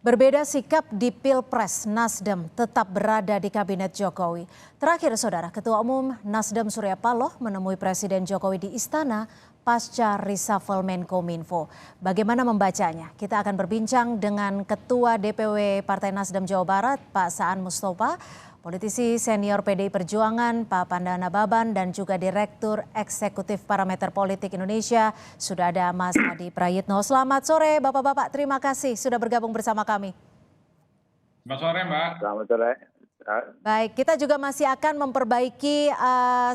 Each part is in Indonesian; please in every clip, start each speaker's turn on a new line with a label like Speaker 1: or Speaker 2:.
Speaker 1: Berbeda sikap di Pilpres, Nasdem tetap berada di Kabinet Jokowi. Terakhir, Saudara, Ketua Umum Nasdem Surya Paloh menemui Presiden Jokowi di Istana pasca reshuffle Menkominfo. Bagaimana membacanya? Kita akan berbincang dengan Ketua DPW Partai Nasdem Jawa Barat, Pak Saan Mustafa, politisi senior PDI Perjuangan, Pak Pandana Baban, dan juga Direktur Eksekutif Parameter Politik Indonesia, sudah ada Mas Adi Prayitno. Selamat sore Bapak-Bapak, terima kasih sudah bergabung bersama kami.
Speaker 2: Selamat sore Mbak.
Speaker 3: Selamat sore.
Speaker 1: Baik, kita juga masih akan memperbaiki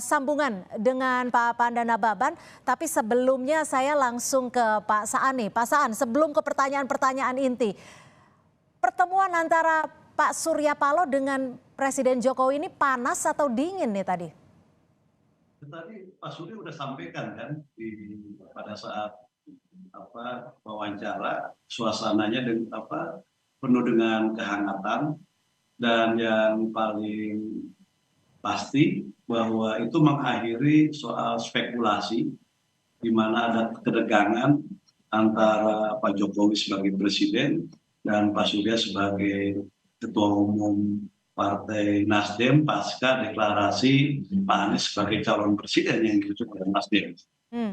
Speaker 1: sambungan dengan Pak Pandana Baban. Tapi sebelumnya saya langsung ke Pak Saan nih. Pak Saan, sebelum ke pertanyaan-pertanyaan inti. Pertemuan antara Pak Surya Paloh dengan Presiden Jokowi ini panas atau dingin nih tadi?
Speaker 4: Tadi Pak Surya udah sampaikan kan pada saat wawancara, suasananya penuh dengan kehangatan, dan yang paling pasti bahwa itu mengakhiri soal spekulasi di mana ada ketegangan antara Pak Jokowi sebagai presiden dan Pak Surya sebagai Ketua Umum Partai Nasdem pasca deklarasi Pak Anies sebagai calon presiden yang diusung oleh Nasdem.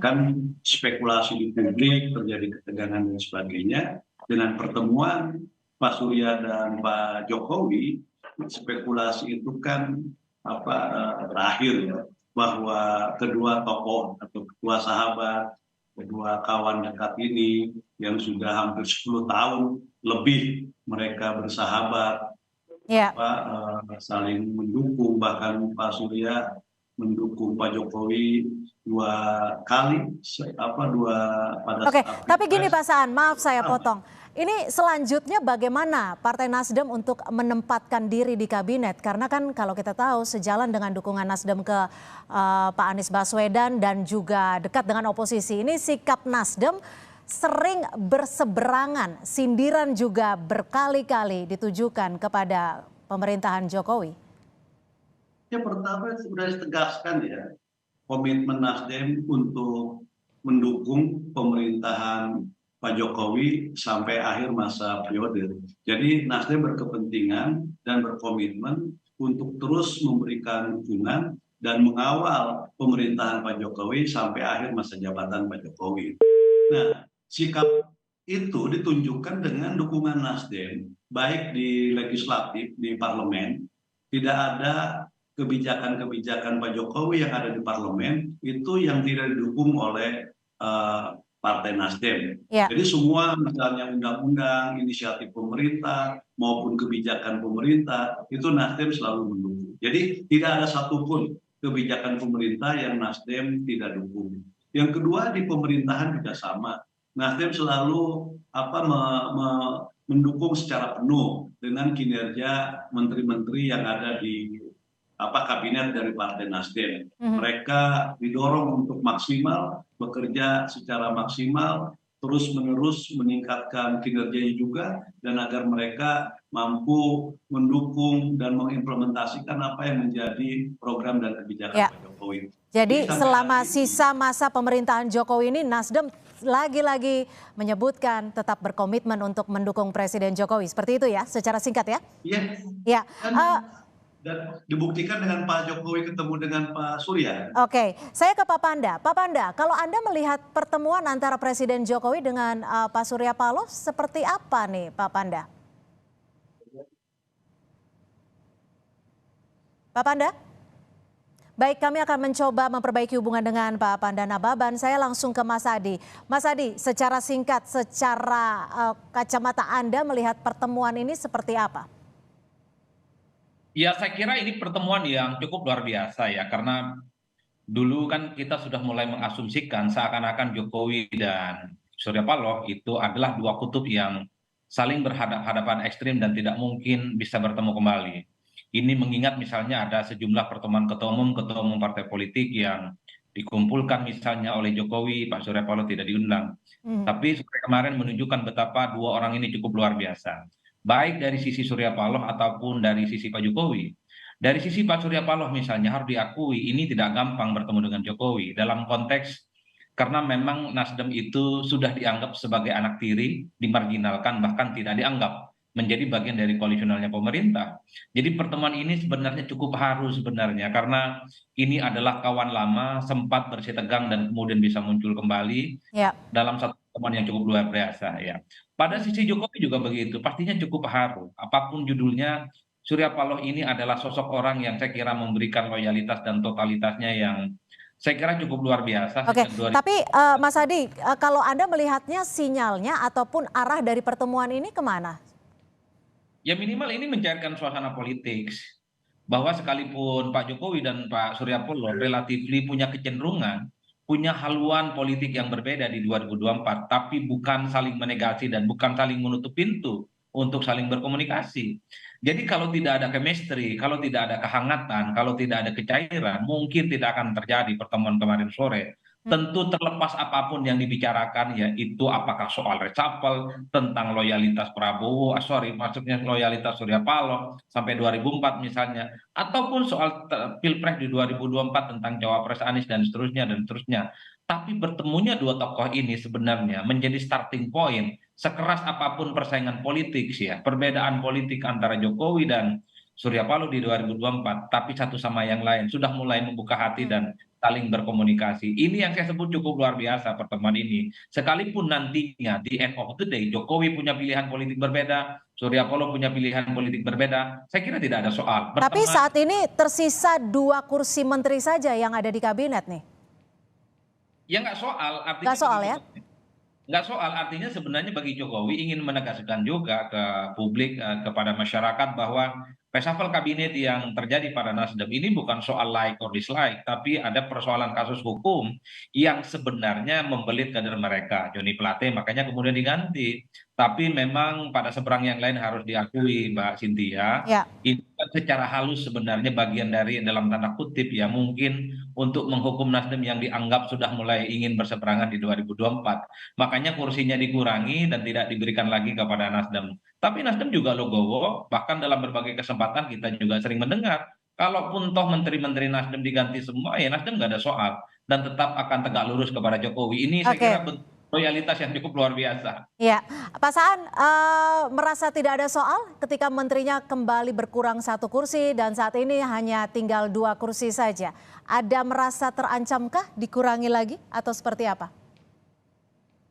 Speaker 4: Kan spekulasi di publik, terjadi ketegangan dan sebagainya. Dengan pertemuan Pak Surya dan Pak Jokowi, spekulasi itu kan berakhir ya, bahwa kedua tokoh atau kedua sahabat, kedua kawan dekat ini yang sudah hampir 10 tahun lebih mereka bersahabat, saling mendukung, bahkan Pak Surya mendukung Pak Jokowi dua kali pada
Speaker 1: Oke,
Speaker 4: saat
Speaker 1: tapi gini Pak Saan, maaf saya potong. Ini selanjutnya bagaimana Partai Nasdem untuk menempatkan diri di kabinet? Karena kan kalau kita tahu sejalan dengan dukungan Nasdem ke Pak Anies Baswedan dan juga dekat dengan oposisi, ini sikap Nasdem sering berseberangan, sindiran juga berkali-kali ditujukan kepada pemerintahan Jokowi.
Speaker 4: Ya, pertama sudah ditegaskan ya, komitmen Nasdem untuk mendukung pemerintahan Pak Jokowi sampai akhir masa periode. Jadi Nasdem berkepentingan dan berkomitmen untuk terus memberikan dukungan dan mengawal pemerintahan Pak Jokowi sampai akhir masa jabatan Pak Jokowi. Nah, sikap itu ditunjukkan dengan dukungan Nasdem, baik di legislatif, di parlemen. Tidak ada kebijakan-kebijakan Pak Jokowi yang ada di parlemen itu yang tidak didukung oleh Partai Nasdem. Jadi semua misalnya undang-undang, inisiatif pemerintah maupun kebijakan pemerintah itu Nasdem selalu mendukung. Jadi tidak ada satupun kebijakan pemerintah yang Nasdem tidak dukung. Yang kedua, di pemerintahan juga sama. Nasdem selalu mendukung secara penuh dengan kinerja menteri-menteri yang ada di kabinet dari Partai Nasdem. Mereka didorong untuk maksimal, bekerja secara maksimal, terus-menerus meningkatkan kinerjanya juga, dan agar mereka mampu mendukung dan mengimplementasikan apa yang menjadi program dan kebijakan Pak Jokowi.
Speaker 1: Jadi selama sisa masa pemerintahan Jokowi ini, Nasdem lagi-lagi menyebutkan tetap berkomitmen untuk mendukung Presiden Jokowi. Seperti itu ya, secara singkat ya?
Speaker 4: Iya. Dan dibuktikan dengan Pak Jokowi ketemu dengan Pak Surya.
Speaker 1: Oke, saya ke Pak Panda. Pak Panda, kalau Anda melihat pertemuan antara Presiden Jokowi dengan Pak Surya Paloh, seperti apa nih Pak Panda? Pak Panda? Baik, kami akan mencoba memperbaiki hubungan dengan Pak Pandana Baban. Saya langsung ke Mas Adi. Mas Adi, secara singkat, secara kacamata Anda melihat pertemuan ini seperti apa?
Speaker 2: Ya, saya kira ini pertemuan yang cukup luar biasa ya, karena dulu kan kita sudah mulai mengasumsikan seakan-akan Jokowi dan Surya Paloh itu adalah dua kutub yang saling berhadapan ekstrim dan tidak mungkin bisa bertemu kembali. Ini mengingat misalnya ada sejumlah pertemuan ketua umum partai politik yang dikumpulkan misalnya oleh Jokowi, Pak Surya Paloh tidak diundang. Tapi kemarin menunjukkan betapa dua orang ini cukup luar biasa. Baik dari sisi Surya Paloh ataupun dari sisi Pak Jokowi. Dari sisi Pak Surya Paloh misalnya harus diakui ini tidak gampang bertemu dengan Jokowi dalam konteks karena memang Nasdem itu sudah dianggap sebagai anak tiri, dimarginalkan, bahkan tidak dianggap menjadi bagian dari koalisionalnya pemerintah. Jadi pertemuan ini sebenarnya cukup haru sebenarnya karena ini adalah kawan lama sempat bersih tegang dan kemudian bisa muncul kembali
Speaker 1: Ya.
Speaker 2: dalam satu pertemuan yang cukup luar biasa ya. Pada sisi Jokowi juga begitu, pastinya cukup haru. Apapun judulnya, Surya Paloh ini adalah sosok orang yang saya kira memberikan loyalitas dan totalitasnya yang saya kira cukup luar biasa
Speaker 1: Oke,
Speaker 2: sejak 2000.
Speaker 1: tapi Mas Adi, kalau Anda melihatnya sinyalnya ataupun arah dari pertemuan ini kemana?
Speaker 2: Ya minimal ini mencairkan suasana politik bahwa sekalipun Pak Jokowi dan Pak Surya Paloh relatif punya kecenderungan, punya haluan politik yang berbeda di 2024, tapi bukan saling menegasi dan bukan saling menutup pintu untuk saling berkomunikasi. Jadi kalau tidak ada chemistry, kalau tidak ada kehangatan, kalau tidak ada kecairan, mungkin tidak akan terjadi pertemuan kemarin sore. Tentu terlepas apapun yang dibicarakan, ya itu apakah soal reshuffle, tentang loyalitas Prabowo, maksudnya loyalitas Surya Paloh sampai 2004 misalnya, ataupun soal Pilpres di 2024 tentang Cawapres Anies dan seterusnya dan seterusnya. Tapi bertemunya dua tokoh ini sebenarnya menjadi starting point. Sekeras apapun persaingan politik sih ya, perbedaan politik antara Jokowi dan Surya Paloh di 2024, tapi satu sama yang lain sudah mulai membuka hati dan saling berkomunikasi. Ini yang saya sebut cukup luar biasa pertemuan ini. Sekalipun nantinya di end of the day Jokowi punya pilihan politik berbeda, Surya Paloh punya pilihan politik berbeda, saya kira tidak ada soal.
Speaker 1: Tapi saat ini tersisa 2 kursi menteri saja yang ada di kabinet nih.
Speaker 2: Ya nggak soal, artinya
Speaker 1: Nggak soal ya?
Speaker 2: nggak soal, artinya sebenarnya bagi Jokowi ingin menegaskan juga ke publik, kepada masyarakat bahwa reshuffle kabinet yang terjadi pada Nasdem ini bukan soal like or dislike, tapi ada persoalan kasus hukum yang sebenarnya membelit kader mereka, Joni Plate, makanya kemudian diganti. Tapi memang pada seberang yang lain harus diakui, Mbak Cynthia,
Speaker 1: Ya.
Speaker 2: itu kan secara halus sebenarnya bagian dari dalam tanda kutip ya mungkin untuk menghukum Nasdem yang dianggap sudah mulai ingin berseberangan di 2024. Makanya kursinya dikurangi dan tidak diberikan lagi kepada Nasdem. Tapi Nasdem juga logowo, bahkan dalam berbagai kesempatan kita juga sering mendengar, kalaupun toh menteri-menteri Nasdem diganti semua, ya Nasdem nggak ada soal dan tetap akan tegak lurus kepada Jokowi. Ini saya kira
Speaker 1: Oke.
Speaker 2: loyalitas yang cukup luar biasa.
Speaker 1: Ya, Pak Saan merasa tidak ada soal ketika menterinya kembali berkurang 1 kursi dan saat ini hanya tinggal 2 kursi saja. Ada merasa terancamkah dikurangi lagi atau seperti apa?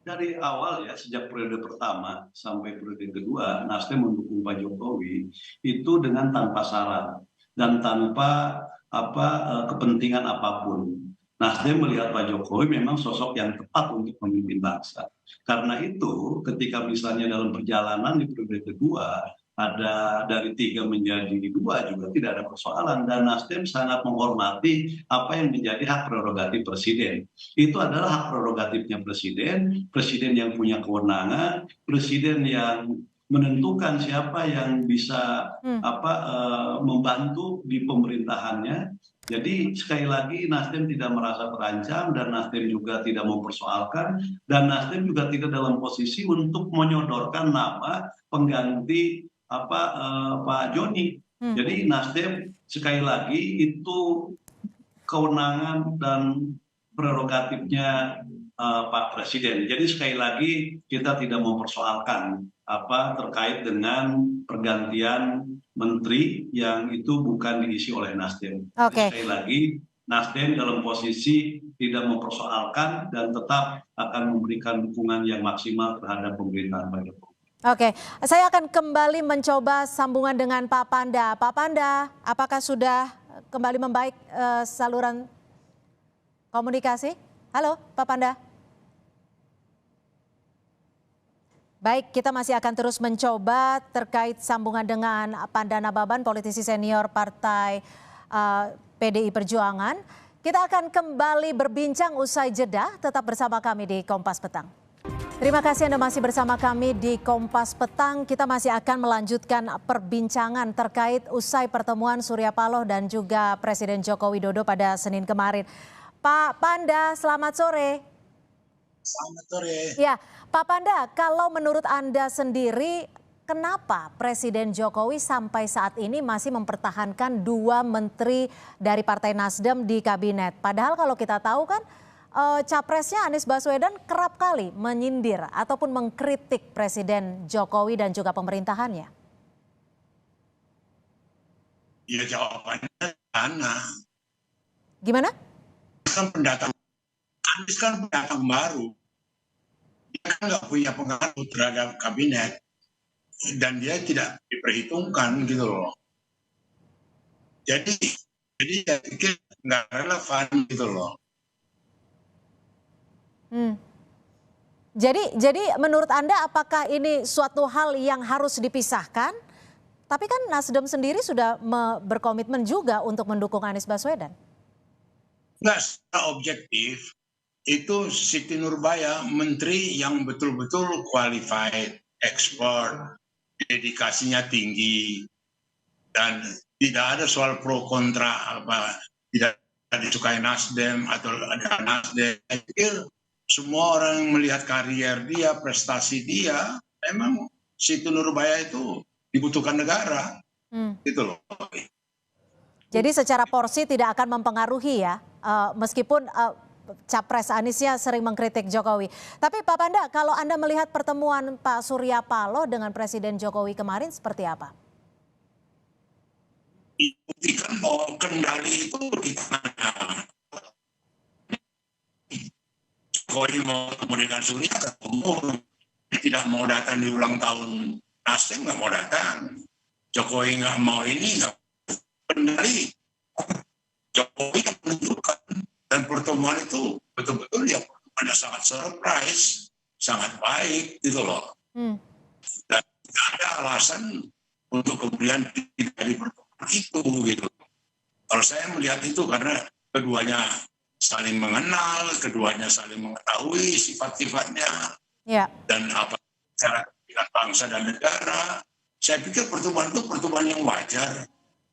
Speaker 4: Dari awal ya, sejak periode pertama sampai periode kedua, Nasdem mendukung Pak Jokowi itu dengan tanpa syarat dan tanpa kepentingan apapun. Nasdem melihat Pak Jokowi memang sosok yang tepat untuk memimpin bangsa. Karena itu, ketika misalnya dalam perjalanan di periode kedua ada dari 3 menjadi 2 juga tidak ada persoalan, dan Nasdem sangat menghormati apa yang menjadi hak prerogatif presiden. Itu adalah hak prerogatifnya presiden, presiden yang punya kewenangan, presiden yang menentukan siapa yang bisa membantu di pemerintahannya. Jadi sekali lagi Nasdem tidak merasa terancam dan Nasdem juga tidak mempersoalkan dan Nasdem juga tidak dalam posisi untuk menyodorkan nama pengganti Pak Joni. Jadi Nasdem sekali lagi itu kewenangan dan prerogatifnya Pak Presiden. Jadi sekali lagi kita tidak mempersoalkan terkait dengan pergantian menteri yang itu bukan diisi oleh Nasdem.
Speaker 1: Oke.
Speaker 4: Sekali lagi Nasdem dalam posisi tidak mempersoalkan dan tetap akan memberikan dukungan yang maksimal terhadap pemerintahan Pak Jokowi.
Speaker 1: Oke, saya akan kembali mencoba sambungan dengan Pak Panda. Pak Panda, apakah sudah kembali membaik saluran komunikasi? Halo, Pak Panda. Baik, kita masih akan terus mencoba terkait sambungan dengan Panda Nababan, politisi senior Partai PDI Perjuangan. Kita akan kembali berbincang usai jeda, tetap bersama kami di Kompas Petang. Terima kasih Anda masih bersama kami di Kompas Petang. Kita masih akan melanjutkan perbincangan terkait usai pertemuan Surya Paloh dan juga Presiden Joko Widodo pada Senin kemarin. Pak Panda, selamat sore.
Speaker 3: Selamat sore.
Speaker 1: Ya, Pak Panda, kalau menurut Anda sendiri, kenapa Presiden Jokowi sampai saat ini masih mempertahankan 2 menteri dari Partai Nasdem di kabinet? Padahal kalau kita tahu kan capresnya Anies Baswedan kerap kali menyindir ataupun mengkritik Presiden Jokowi dan juga pemerintahannya.
Speaker 3: Ya jawabannya mana?
Speaker 1: Gimana?
Speaker 3: Kan pendatang, Anies kan pendatang baru. Dia kan nggak punya pengaruh terhadap kabinet dan dia tidak diperhitungkan gitu loh. Jadi saya pikir nggak relevan gitu loh.
Speaker 1: Jadi menurut Anda apakah ini suatu hal yang harus dipisahkan? Tapi kan Nasdem sendiri sudah berkomitmen juga untuk mendukung Anies Baswedan.
Speaker 3: Nggak secara objektif, itu Siti Nurbaya menteri yang betul-betul qualified, expert, dedikasinya tinggi, dan tidak ada soal pro kontra apa tidak disukai Nasdem atau ada Nasdem. Saya pikir semua orang melihat karier dia, prestasi dia, memang Siti Nurbaya itu dibutuhkan negara, gitu loh.
Speaker 1: Jadi secara porsi tidak akan mempengaruhi ya, meskipun Capres Aniesnya sering mengkritik Jokowi. Tapi Pak Panda, kalau Anda melihat pertemuan Pak Surya Paloh dengan Presiden Jokowi kemarin seperti apa?
Speaker 3: Buktikan bahwa kendali itu di tangan Jokowi. Mau ketemu dengan Surya ketemu, tidak mau datang di ulang tahun Nasdem, nggak mau datang. Jokowi nggak mau ini, nggak kendali. Jokowi yang menentukan, dan pertemuan itu betul-betul ya ada sangat surprise, sangat baik gitu loh. Dan tidak ada alasan untuk kemudian tidak dipertemuan itu gitu. Kalau saya melihat itu karena keduanya saling mengenal, keduanya saling mengetahui sifat-sifatnya, dan apa cara kepentingan bangsa dan negara. Saya pikir pertemuan itu pertemuan yang wajar.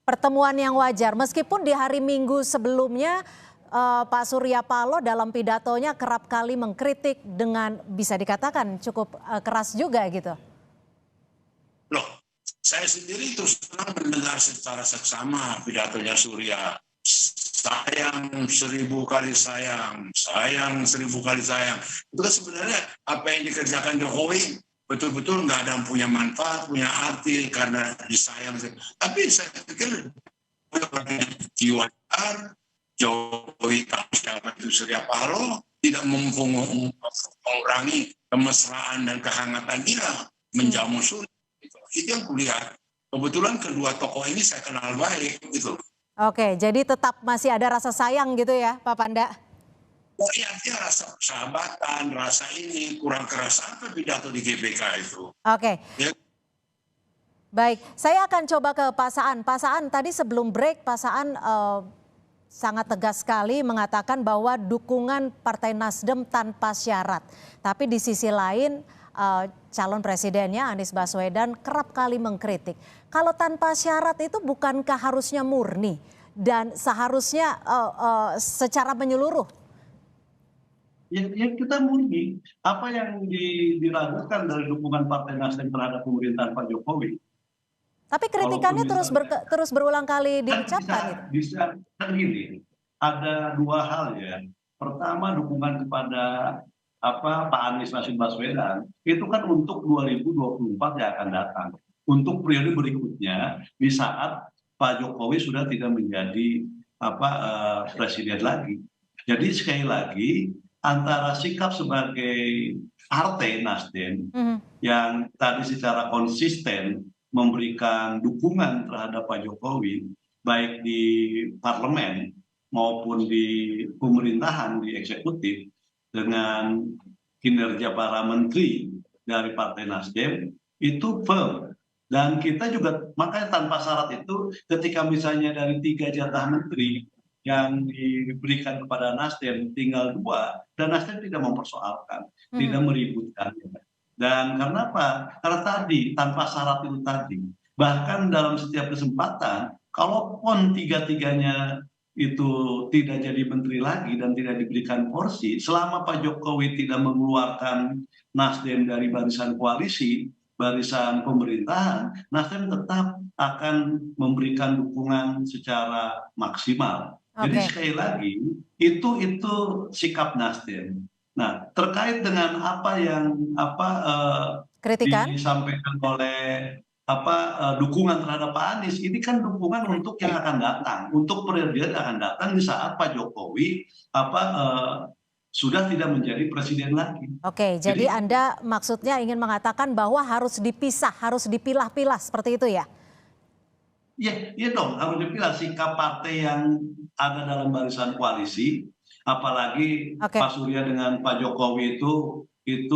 Speaker 1: Pertemuan yang wajar, meskipun di hari Minggu sebelumnya Pak Surya Paloh dalam pidatonya kerap kali mengkritik dengan bisa dikatakan cukup keras juga gitu.
Speaker 3: Loh, saya sendiri terus terang mendengar secara seksama pidatonya Surya. Sayang 1000 kali sayang, sayang 1000 kali sayang. Itu kan sebenarnya apa yang dikerjakan Jokowi betul-betul nggak ada yang punya manfaat, punya arti karena disayang. Tapi saya pikir jiwa Jokowi tahu siapa itu Surya Paloh, tidak mengurangi kemesraan dan kehangatan dia menjamu Surya. Itu yang kulihat. Kebetulan kedua tokoh ini saya kenal baik gitu.
Speaker 1: Oke, jadi tetap masih ada rasa sayang gitu ya Pak Panda?
Speaker 3: Oh iya, dia rasa persahabatan, rasa ini kurang keras apa pidato di GBK itu.
Speaker 1: Oke.
Speaker 3: Ya.
Speaker 1: Baik, saya akan coba ke Pak Saan. Pak Saan, tadi sebelum break Pak Saan sangat tegas sekali mengatakan bahwa dukungan Partai Nasdem tanpa syarat. Tapi di sisi lain calon presidennya Anies Baswedan kerap kali mengkritik. Kalau tanpa syarat itu bukankah harusnya murni dan seharusnya secara menyeluruh?
Speaker 4: Ya kita murni. Apa yang diragukan dari dukungan Partai Nasdem terhadap pemerintahan Pak Jokowi?
Speaker 1: Tapi kritikannya terus berulang kali diucapkan.
Speaker 4: Bisa kan gini, ada dua hal ya. Pertama, dukungan kepada Pak Anies Baswedan itu kan untuk 2024 yang akan datang. Untuk periode berikutnya di saat Pak Jokowi sudah tidak menjadi presiden lagi. Jadi sekali lagi antara sikap sebagai partai Nasdem yang tadi secara konsisten memberikan dukungan terhadap Pak Jokowi baik di parlemen maupun di pemerintahan, di eksekutif, dengan kinerja para menteri dari Partai Nasdem itu firm. Dan kita juga makanya tanpa syarat itu ketika misalnya dari 3 jatah menteri yang diberikan kepada Nasdem tinggal 2 dan Nasdem tidak mempersoalkan, tidak meributkan. Dan karena apa? Karena tadi tanpa syarat itu tadi, bahkan dalam setiap kesempatan kalaupun tiga-tiganya itu tidak jadi menteri lagi dan tidak diberikan porsi, selama Pak Jokowi tidak mengeluarkan Nasdem dari barisan koalisi, barisan pemerintahan, Nasdem tetap akan memberikan dukungan secara maksimal Jadi
Speaker 1: Oke.
Speaker 4: sekali lagi itu sikap Nasdem. Nah, terkait dengan apa yang
Speaker 1: Kritikan?
Speaker 4: disampaikan oleh dukungan terhadap Pak Anies, ini kan dukungan untuk yang akan datang, untuk periode yang akan datang di saat Pak Jokowi sudah tidak menjadi presiden lagi.
Speaker 1: Oke, jadi
Speaker 4: Jadi
Speaker 1: Anda maksudnya ingin mengatakan bahwa harus dipisah, harus dipilah-pilah seperti itu ya?
Speaker 4: iya dong, harus dipilah sikap partai yang ada dalam barisan koalisi, apalagi
Speaker 1: Oke.
Speaker 4: Pak Surya dengan Pak Jokowi itu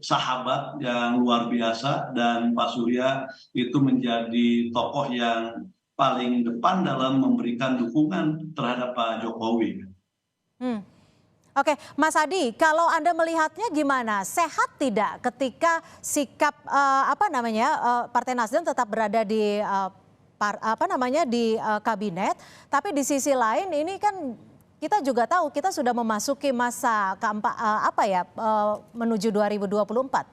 Speaker 4: sahabat yang luar biasa, dan Pak Surya itu menjadi tokoh yang paling depan dalam memberikan dukungan terhadap Pak Jokowi.
Speaker 1: Hmm. Oke, Mas Adi, kalau Anda melihatnya gimana? Sehat tidak ketika sikap Partai Nasdem tetap berada di kabinet, tapi di sisi lain ini kan kita juga tahu kita sudah memasuki masa keempat menuju 2024.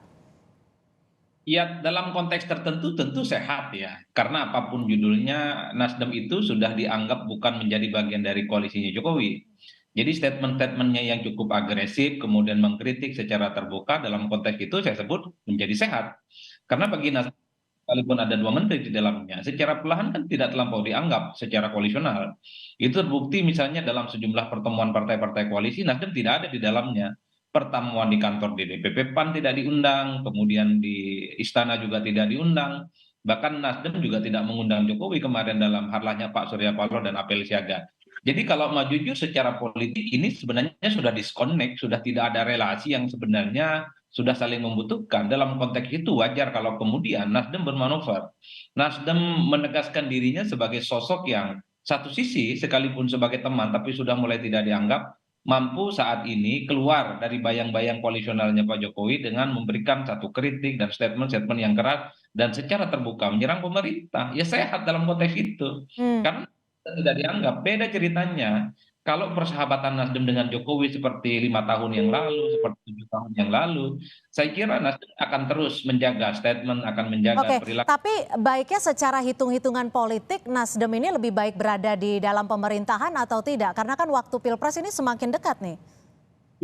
Speaker 2: Ya, dalam konteks tertentu tentu sehat ya, karena apapun judulnya, Nasdem itu sudah dianggap bukan menjadi bagian dari koalisinya Jokowi. Jadi statement-statementnya yang cukup agresif, kemudian mengkritik secara terbuka, dalam konteks itu saya sebut menjadi sehat. Karena bagi Nasdem, sekalipun ada 2 menteri di dalamnya, secara perlahan kan tidak terlampau dianggap secara koalisional. Itu terbukti misalnya dalam sejumlah pertemuan partai-partai koalisi, Nasdem tidak ada di dalamnya. Pertemuan di kantor di DPP PAN tidak diundang, kemudian di istana juga tidak diundang, bahkan Nasdem juga tidak mengundang Jokowi kemarin dalam harlahnya Pak Surya Paloh dan apel siaga. Jadi kalau mau jujur secara politik ini sebenarnya sudah disconnect, sudah tidak ada relasi yang sebenarnya sudah saling membutuhkan. Dalam konteks itu wajar kalau kemudian Nasdem bermanuver. Nasdem menegaskan dirinya sebagai sosok yang satu sisi sekalipun sebagai teman tapi sudah mulai tidak dianggap, mampu saat ini keluar dari bayang-bayang koalisionalnya Pak Jokowi dengan memberikan satu kritik dan statement-statement yang keras dan secara terbuka menyerang pemerintah. Ya sehat dalam konteks itu.
Speaker 1: Hmm.
Speaker 2: Karena tidak dianggap. Beda ceritanya kalau persahabatan Nasdem dengan Jokowi seperti 5 tahun yang lalu, seperti 7 tahun yang lalu, saya kira Nasdem akan terus menjaga statement, akan menjaga
Speaker 1: Oke,
Speaker 2: perilaku.
Speaker 1: tapi baiknya secara hitung-hitungan politik Nasdem ini lebih baik berada di dalam pemerintahan atau tidak? Karena kan waktu Pilpres ini semakin dekat nih.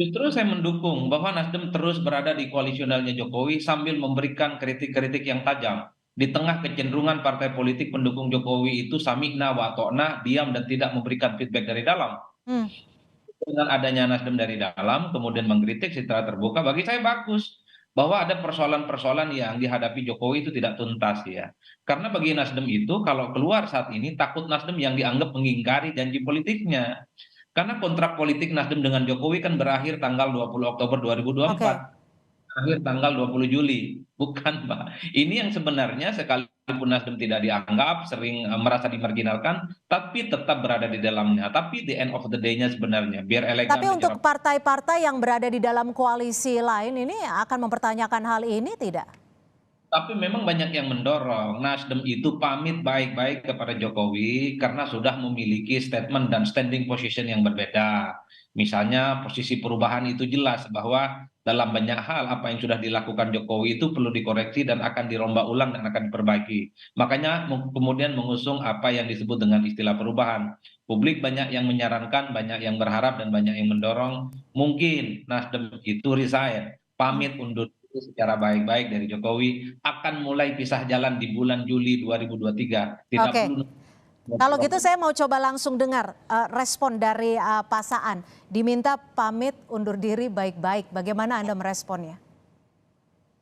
Speaker 2: Justru saya mendukung bahwa Nasdem terus berada di koalisionalnya Jokowi sambil memberikan kritik-kritik yang tajam. Di tengah kecenderungan partai politik pendukung Jokowi itu samikna wa ta'na, diam dan tidak memberikan feedback dari dalam.
Speaker 1: Hmm.
Speaker 2: Dengan adanya Nasdem dari dalam, kemudian mengkritik secara terbuka, bagi saya bagus. Bahwa ada persoalan-persoalan yang dihadapi Jokowi itu tidak tuntas ya. Karena bagi Nasdem itu kalau keluar saat ini takut Nasdem yang dianggap mengingkari janji politiknya. Karena kontrak politik Nasdem dengan Jokowi kan berakhir tanggal 20 Oktober 2024.
Speaker 1: Oke.
Speaker 2: Akhir tanggal 20 Juli. Bukan, Pak. Ini yang sebenarnya sekalipun Nasdem tidak dianggap, sering merasa dimarginalkan, tapi tetap berada di dalamnya. Tapi the end of the day-nya sebenarnya, biar elegan
Speaker 1: Tapi
Speaker 2: secara.
Speaker 1: untuk partai-partai yang berada di dalam koalisi lain ini akan mempertanyakan hal ini tidak?
Speaker 2: Tapi memang banyak yang mendorong Nasdem itu pamit baik-baik kepada Jokowi karena sudah memiliki statement dan standing position yang berbeda. Misalnya posisi perubahan itu jelas bahwa dalam banyak hal apa yang sudah dilakukan Jokowi itu perlu dikoreksi dan akan dirombak ulang dan akan diperbaiki. Makanya kemudian mengusung apa yang disebut dengan istilah perubahan. Publik banyak yang menyarankan, banyak yang berharap dan banyak yang mendorong. Mungkin Nasdem itu resign, pamit undur secara baik-baik dari Jokowi, akan mulai pisah jalan di bulan Juli 2023. Tidak
Speaker 1: Oke.
Speaker 2: perlu.
Speaker 1: Kalau gitu saya mau coba langsung dengar respon dari Pak Saan. Diminta pamit undur diri baik-baik. Bagaimana Anda meresponnya?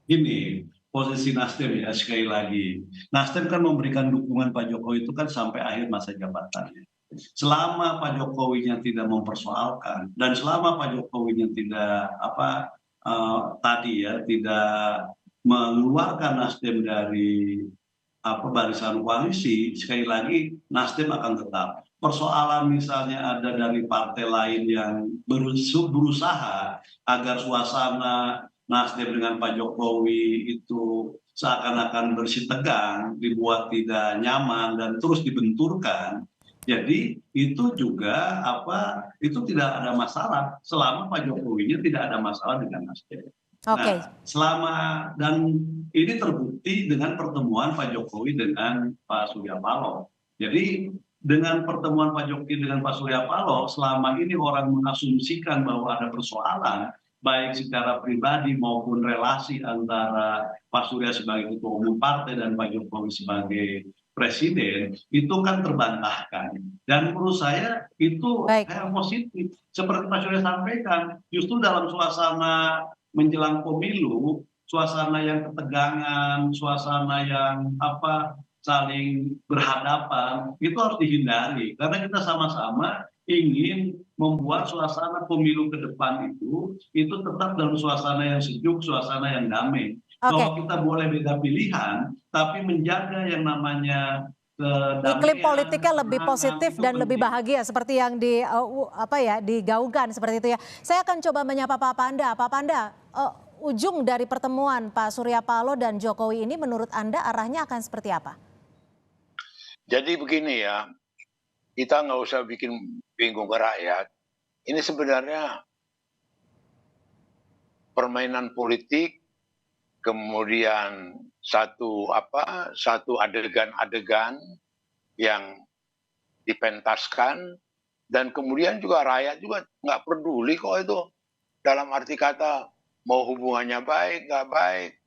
Speaker 4: Gini, posisi Nasdem ya sekali lagi. Nasdem kan memberikan dukungan Pak Jokowi itu kan sampai akhir masa jabatannya. Selama Pak Jokowinya tidak mempersoalkan dan selama Pak Jokowinya tidak tidak mengeluarkan Nasdem dari barisan koalisi, sekali lagi Nasdem akan tetap. Persoalan misalnya ada dari partai lain yang berusaha agar suasana Nasdem dengan Pak Jokowi itu seakan-akan bersih tegang, dibuat tidak nyaman dan terus dibenturkan. Jadi itu juga itu tidak ada masalah selama Pak Jokowinya tidak ada masalah dengan Nasdem.
Speaker 1: Oke.
Speaker 4: Nah, dan ini terbukti dengan pertemuan Pak Jokowi dengan Pak Surya Paloh. Jadi dengan pertemuan Pak Jokowi dengan Pak Surya Paloh, selama ini orang mengasumsikan bahwa ada persoalan, baik secara pribadi maupun relasi antara Pak Surya sebagai ketua umum partai dan Pak Jokowi sebagai presiden, itu kan terbantahkan. Dan menurut saya itu
Speaker 1: Baik.
Speaker 4: hal positif. Seperti Pak Surya sampaikan, justru dalam suasana menjelang pemilu, suasana yang ketegangan, suasana yang saling berhadapan, itu harus dihindari. Karena kita sama-sama ingin membuat suasana pemilu ke depan itu tetap dalam suasana yang sejuk, suasana yang damai. Bahwa kita boleh beda pilihan, tapi menjaga yang namanya
Speaker 1: Iklim politiknya lebih positif dan lebih bahagia seperti yang digaungkan seperti itu ya. Saya akan coba menyapa Pak Panda. Pak Panda, ujung dari pertemuan Pak Surya Paloh dan Jokowi ini menurut Anda arahnya akan seperti apa?
Speaker 3: Jadi begini ya, kita nggak usah bikin bingung ke rakyat. Ini sebenarnya permainan politik, kemudian satu adegan-adegan yang dipentaskan, dan kemudian juga rakyat juga nggak peduli kok itu. Dalam arti kata mau hubungannya baik, nggak baik.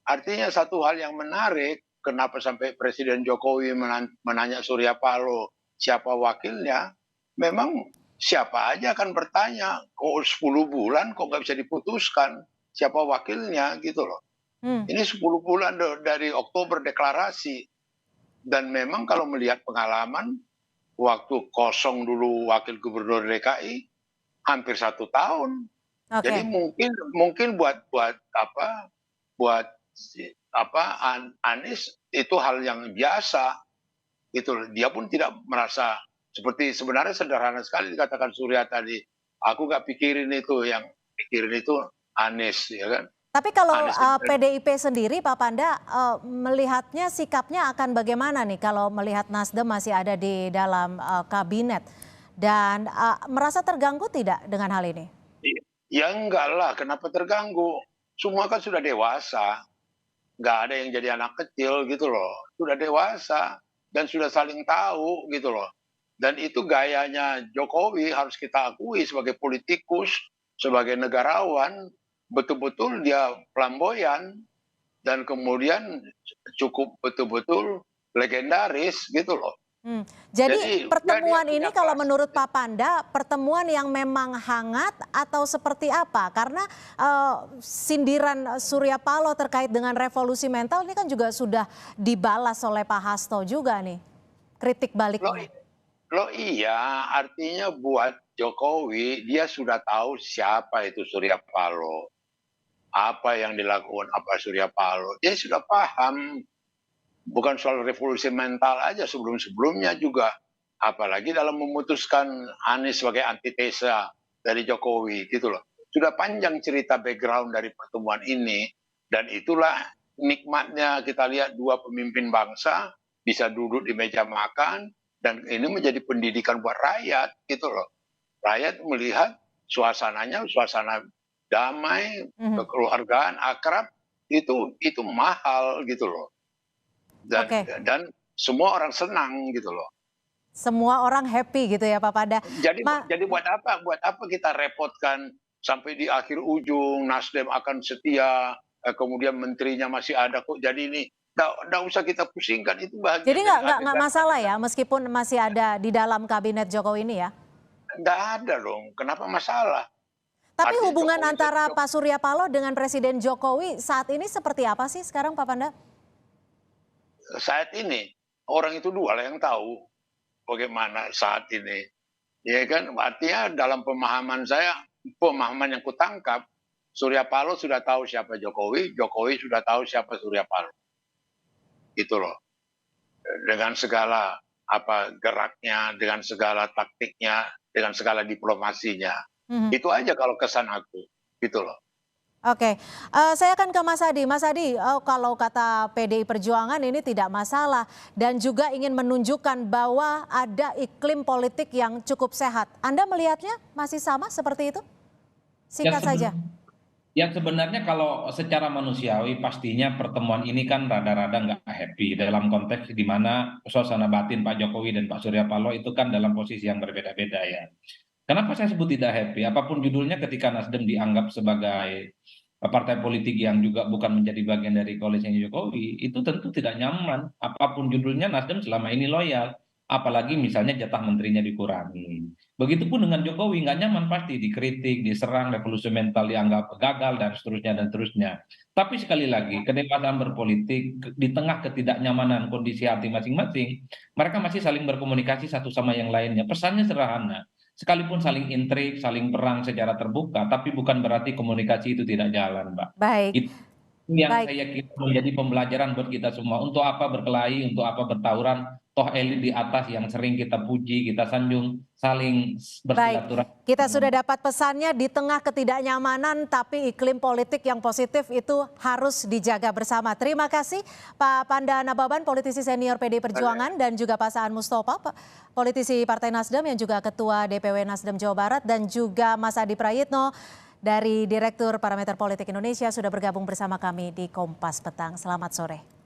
Speaker 3: Artinya satu hal yang menarik, kenapa sampai Presiden Jokowi menanya Surya Paloh siapa wakilnya, memang siapa aja akan bertanya, kok 10 bulan kok nggak bisa diputuskan siapa wakilnya gitu loh. Ini 10 bulan dari Oktober deklarasi. Dan memang kalau melihat pengalaman, waktu kosong dulu wakil gubernur DKI, hampir 1 tahun. Jadi mungkin buat Anies itu hal yang biasa. Itu dia pun tidak merasa seperti, sebenarnya sederhana sekali dikatakan Surya tadi. Aku nggak pikirin itu, yang pikirin itu Anies, ya kan.
Speaker 1: Tapi kalau PDIP sendiri, Pak Panda, melihatnya sikapnya akan bagaimana nih kalau melihat Nasdem masih ada di dalam kabinet dan merasa terganggu tidak dengan hal ini?
Speaker 3: Ya enggak lah, kenapa terganggu? Semua kan sudah dewasa, nggak ada yang jadi anak kecil gitu loh. Sudah dewasa dan sudah saling tahu gitu loh. Dan itu gayanya Jokowi harus kita akui sebagai politikus, sebagai negarawan, betul-betul dia flamboyan dan kemudian cukup betul-betul legendaris gitu loh.
Speaker 1: Jadi pertemuan ini kalau menurut Pak Panda, pertemuan yang memang hangat atau seperti apa? Karena sindiran Surya Paloh terkait dengan revolusi mental ini kan juga sudah dibalas oleh Pak Hasto juga nih, kritik baliknya.
Speaker 3: Loh iya, artinya buat Jokowi dia sudah tahu siapa itu Surya Paloh. Apa yang dilakukan Surya Paloh. Dia sudah paham. Bukan soal revolusi mental aja, sebelum-sebelumnya juga. Apalagi dalam memutuskan Anies sebagai antitesa dari Jokowi gitu loh. Sudah panjang cerita background dari pertemuan ini. Dan itulah nikmatnya kita lihat dua pemimpin bangsa bisa duduk di meja makan. Dan ini menjadi pendidikan buat rakyat gitu loh. Rakyat melihat suasananya, suasana damai, kekeluargaan, akrab, itu mahal gitu loh. Dan semua orang senang gitu loh.
Speaker 1: Semua orang happy gitu ya Pak Panda.
Speaker 3: Jadi buat apa kita repotkan sampai di akhir ujung Nasdem akan setia, kemudian menterinya masih ada kok. Jadi ini nggak usah kita pusingkan, itu bahagia.
Speaker 1: Jadi nggak masalah ya meskipun masih ada di dalam kabinet Jokowi ini ya?
Speaker 3: Nggak ada dong, kenapa masalah?
Speaker 1: Tapi hubungan antara Pak Surya Paloh dengan Presiden Jokowi saat ini seperti apa sih sekarang Pak Panda?
Speaker 3: Saat ini orang itu dua lah yang tahu bagaimana saat ini, ya kan. Artinya dalam pemahaman saya, pemahaman yang kutangkap, Surya Paloh sudah tahu siapa Jokowi, Jokowi sudah tahu siapa Surya Paloh, gitu loh. Dengan segala geraknya, dengan segala taktiknya, dengan segala diplomasinya, itu aja kalau kesan aku, gitu loh.
Speaker 1: Oke, saya akan ke Mas Adi. Mas Adi, kalau kata PDI Perjuangan ini tidak masalah dan juga ingin menunjukkan bahwa ada iklim politik yang cukup sehat. Anda melihatnya masih sama seperti itu? Singkat saja.
Speaker 2: Ya sebenarnya kalau secara manusiawi pastinya pertemuan ini kan rada-rada nggak happy dalam konteks di mana suasana batin Pak Jokowi dan Pak Surya Paloh itu kan dalam posisi yang berbeda-beda ya. Kenapa saya sebut tidak happy? Apapun judulnya ketika Nasdem dianggap sebagai partai politik yang juga bukan menjadi bagian dari koalisinya Jokowi, itu tentu tidak nyaman. Apapun judulnya Nasdem selama ini loyal. Apalagi misalnya jatah menterinya dikurangi. Begitupun dengan Jokowi, nggak nyaman pasti dikritik, diserang, revolusi mental dianggap gagal, dan seterusnya, dan seterusnya. Tapi sekali lagi, kedewasaan berpolitik di tengah ketidaknyamanan kondisi hati masing-masing, mereka masih saling berkomunikasi satu sama yang lainnya. Pesannya sederhana, sekalipun saling intrik, saling perang secara terbuka, tapi bukan berarti komunikasi itu tidak jalan, Mbak.
Speaker 1: Baik,
Speaker 2: Itu yang
Speaker 1: baik.
Speaker 2: saya kira menjadi pembelajaran buat kita semua. Untuk apa berkelahi, untuk apa bertawuran, toh elit di atas yang sering kita puji, kita sanjung, saling
Speaker 1: Baik, kita sudah
Speaker 2: bersilaturahmi.
Speaker 1: dapat pesannya di tengah ketidaknyamanan tapi iklim politik yang positif itu harus dijaga bersama. Terima kasih Pak Panda Nababan, politisi senior PD Perjuangan, dan juga Pak Saan Mustopa, politisi Partai Nasdem yang juga Ketua DPW Nasdem Jawa Barat, dan juga Mas Adi Prayitno dari Direktur Parameter Politik Indonesia sudah bergabung bersama kami di Kompas Petang. Selamat sore.